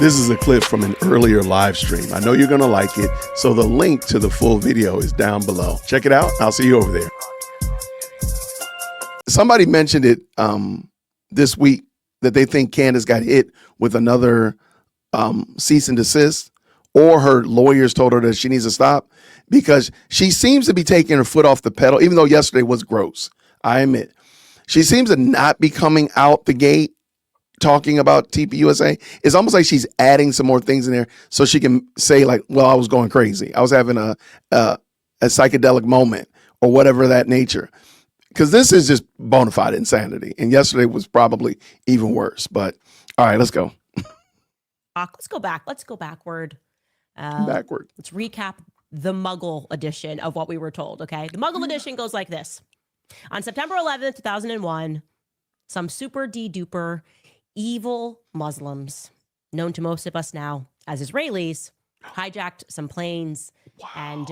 This is a clip from an earlier live stream. I know you're going to like it, so the link to the full video is down below. Check it out. I'll see you over there. Somebody mentioned it this week that they think Candace got hit with another cease and desist, or her lawyers told her that she needs to stop because she seems to be taking her foot off the pedal, even though yesterday was gross. I admit. She seems to not be coming out the gate talking about TPUSA. It's almost like she's adding some more things in there so she can say like, well, I was going crazy. I was having a psychedelic moment or whatever that nature. Because this is just bona fide insanity. And yesterday was probably even worse. But all right, let's go. Let's go back. Let's go backward. Backward. Let's recap the Muggle edition of what we were told, okay? The Muggle edition goes like this. On September 11th, 2001, some super de-duper evil Muslims, known to most of us now as Israelis, hijacked some planes and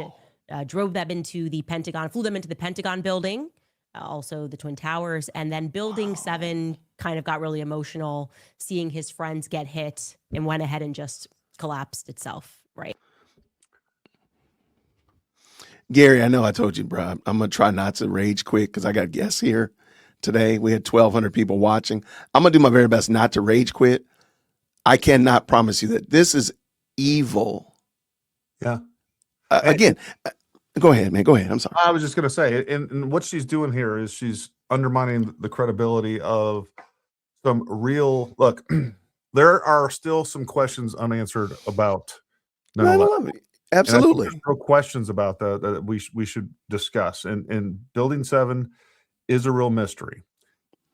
drove them into the Pentagon, flew them into the Pentagon building, also the Twin Towers, and then Building 7 kind of got really emotional seeing his friends get hit and went ahead and just collapsed itself, right? Gary, I know I told you, bro, I'm going to try not to rage quit because I got guests here today. We had 1,200 people watching. I'm going to do my very best not to rage quit. I cannot promise you that this is evil. Yeah. Again, go ahead, man. Go ahead. I'm sorry. I was just going to say, and what she's doing here is she's undermining the credibility of some real, look, there are still some questions unanswered about 9/11. Absolutely. No questions about that we should discuss. And Building 7 is a real mystery.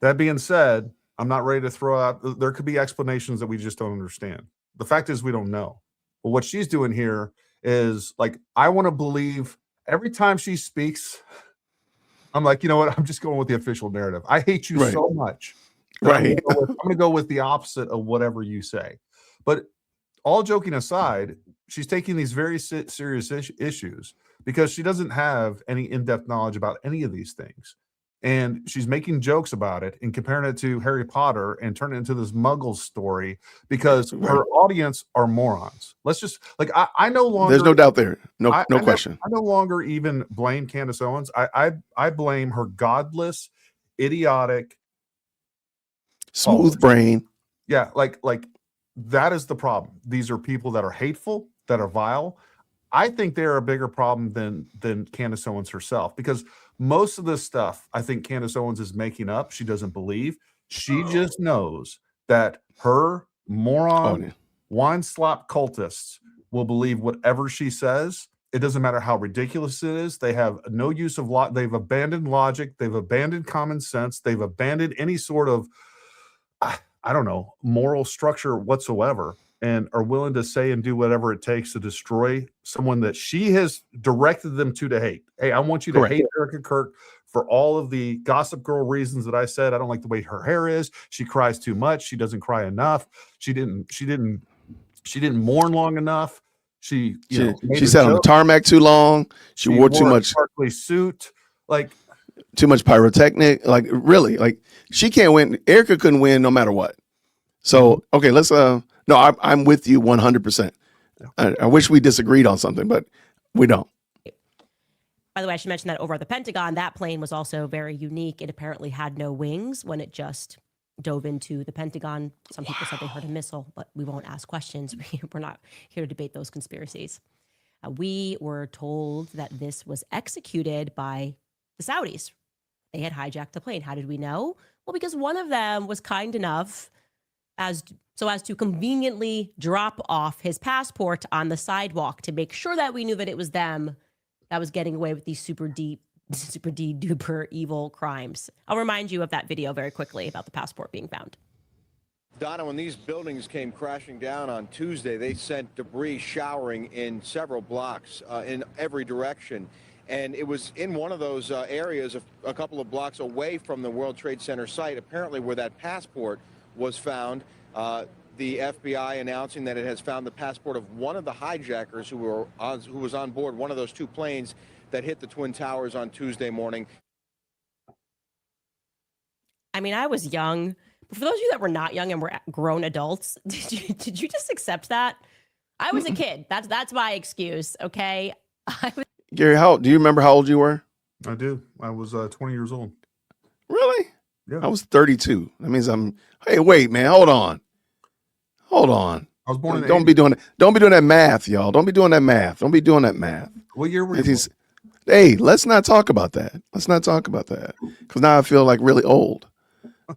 That being said, I'm not ready to throw out, there could be explanations that we just don't understand. The fact is we don't know. But what she's doing here is like, I want to believe every time she speaks, I'm like, you know what? I'm just going with the official narrative. I hate you so much. Right. I'm going to go with the opposite of whatever you say. But all joking aside, she's taking these very serious issues because she doesn't have any in-depth knowledge about any of these things. And she's making jokes about it and comparing it to Harry Potter and turning it into this Muggle story because her audience are morons. Let's just like, I no longer. There's no doubt there. No question. I no longer even blame Candace Owens. I blame her godless, idiotic, smooth brain. Yeah. Like that is the problem. These are people that are hateful, that are vile. I think they're a bigger problem than Candace Owens herself, because most of this stuff I think Candace Owens is making up. She doesn't believe. She just knows that her moron wine slop cultists will believe whatever she says. It doesn't matter how ridiculous it is. They have no use of they've abandoned logic. They've abandoned common sense. They've abandoned any sort of, I don't know, moral structure whatsoever, and are willing to say and do whatever it takes to destroy someone that she has directed them to hate. Hey, I want you to hate Erica Kirk for all of the Gossip Girl reasons that I said. I don't like the way her hair is. She cries too much. She doesn't cry enough. She didn't mourn long enough. She sat on the tarmac too long. She wore too much sparkly suit. Like too much pyrotechnic. Like really, like she can't win. Erica couldn't win no matter what. So okay, let's no, I'm with you 100%. I wish we disagreed on something, but we don't. By the way, I should mention that over at the Pentagon, that plane was also very unique. It apparently had no wings when it just dove into the Pentagon. Some people said they heard a missile, but we won't ask questions. We're not here to debate those conspiracies. We were told that this was executed by the Saudis. They had hijacked the plane. How did we know? Well, because one of them was kind enough as to conveniently drop off his passport on the sidewalk to make sure that we knew that it was them that was getting away with these super duper evil crimes. I'll remind you of that video very quickly about the passport being found. Donna, when these buildings came crashing down on Tuesday, they sent debris showering in several blocks in every direction. And it was in one of those areas a couple of blocks away from the World Trade Center site, apparently where that passport was found. The FBI announcing that it has found the passport of one of the hijackers who was on board one of those two planes that hit the Twin Towers on Tuesday morning. I mean, I was young But for those of you that were not young and were grown adults, did you just accept that? I was a kid. That's my excuse. Okay. Gary, do you remember how old you were? I do. I was 20 years old. Really? Yeah. I was 32. That means hey, wait, man, hold on. I was born in the Don't 80s. be doing that math, y'all. Don't be doing that math. What year were you born? Hey, let's not talk about that. Because now I feel like really old.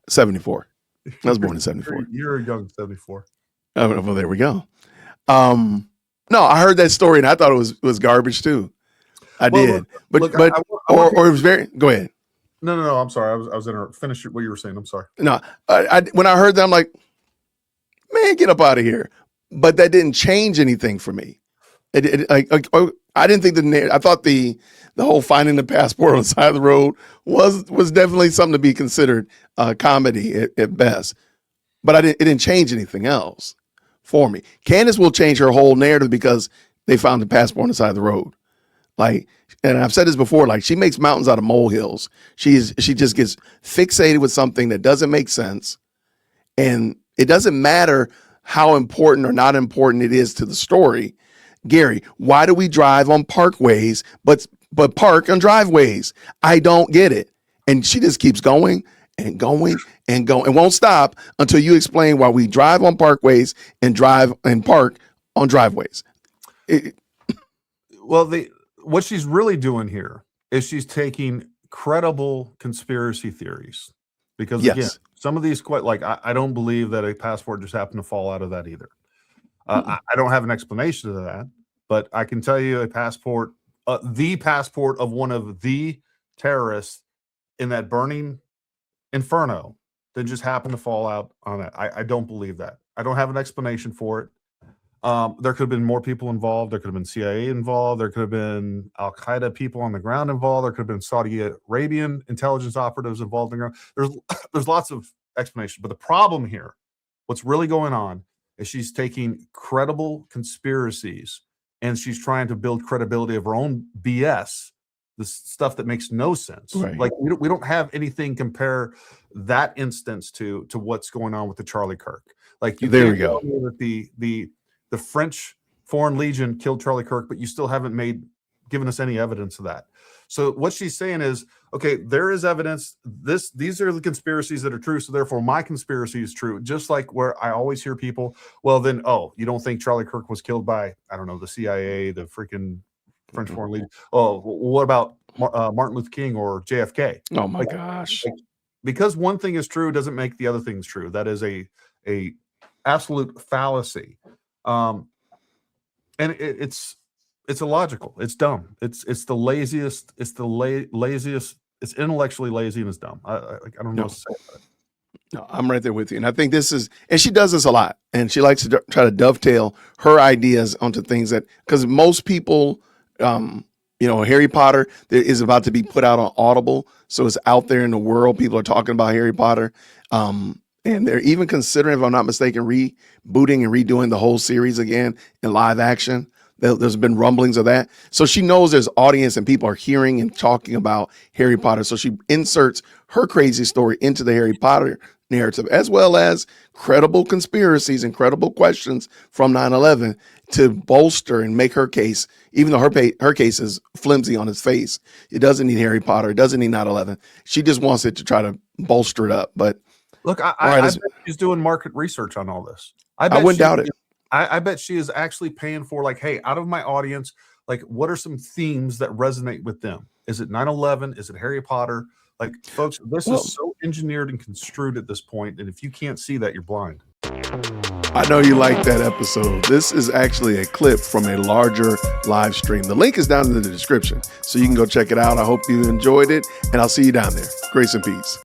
74. I was born in 74. You're a young 74. Oh, well, there we go. No, I heard that story and I thought it was garbage too. I did. But it was very, go ahead. No. I'm sorry. I was finish what you were saying. I'm sorry. No, when I heard that, I'm like, man, get up out of here. But that didn't change anything for me. I didn't think I thought the whole finding the passport on the side of the road was definitely something to be considered comedy at best. But it didn't change anything else for me. Candace will change her whole narrative because they found the passport on the side of the road. Like, and I've said this before, like she makes mountains out of molehills. She just gets fixated with something that doesn't make sense. And it doesn't matter how important or not important it is to the story. Gary, why do we drive on parkways, but park on driveways? I don't get it. And she just keeps going and going and going and won't stop until you explain why we drive on parkways and drive and park on driveways. What she's really doing here is she's taking credible conspiracy theories because again, some of these I don't believe that a passport just happened to fall out of that either. I don't have an explanation to that, but I can tell you a passport, the passport of one of the terrorists in that burning inferno that just happened to fall out on that. I don't believe that. I don't have an explanation for it. There could have been more people involved. There could have been CIA involved. There could have been Al-Qaeda people on the ground involved. There could have been Saudi Arabian intelligence operatives involved in the ground. There's lots of explanations. But the problem here, what's really going on is she's taking credible conspiracies and she's trying to build credibility of her own BS, the stuff that makes no sense. Right. Like we don't have anything compare that instance to what's going on with the Charlie Kirk. Like there we go. That the French Foreign Legion killed Charlie Kirk, but you still haven't given us any evidence of that. So what she's saying is, okay, there is evidence. These are the conspiracies that are true. So therefore my conspiracy is true. Just like where I always hear people, well then, you don't think Charlie Kirk was killed by, I don't know, the CIA, the freaking French Foreign Legion. Oh, what about Martin Luther King or JFK? Oh my gosh. Because one thing is true doesn't make the other things true. That is a absolute fallacy. And it's illogical. It's dumb. It's the laziest. It's the laziest. It's intellectually lazy and it's dumb. I don't know what to say about it. No, I'm right there with you. And I think and she does this a lot. And she likes to try to dovetail her ideas onto things because most people, Harry Potter is about to be put out on Audible. So it's out there in the world. People are talking about Harry Potter. And they're even considering, if I'm not mistaken, rebooting and redoing the whole series again in live action. There's been rumblings of that. So she knows there's audience and people are hearing and talking about Harry Potter. So she inserts her crazy story into the Harry Potter narrative, as well as credible conspiracies and credible questions from 9/11 to bolster and make her case, even though her case is flimsy on its face. It doesn't need Harry Potter. It doesn't need 9/11. She just wants it to try to bolster it up. But look, I bet she's doing market research on all this. I wouldn't doubt it. I bet she is actually paying for hey, out of my audience, what are some themes that resonate with them? Is it 9/11? Is it Harry Potter? Folks, this is so engineered and construed at this point, and if you can't see that, you're blind. I know you liked that episode. This is actually a clip from a larger live stream. The link is down in the description, so you can go check it out. I hope you enjoyed it, and I'll see you down there. Grace and peace.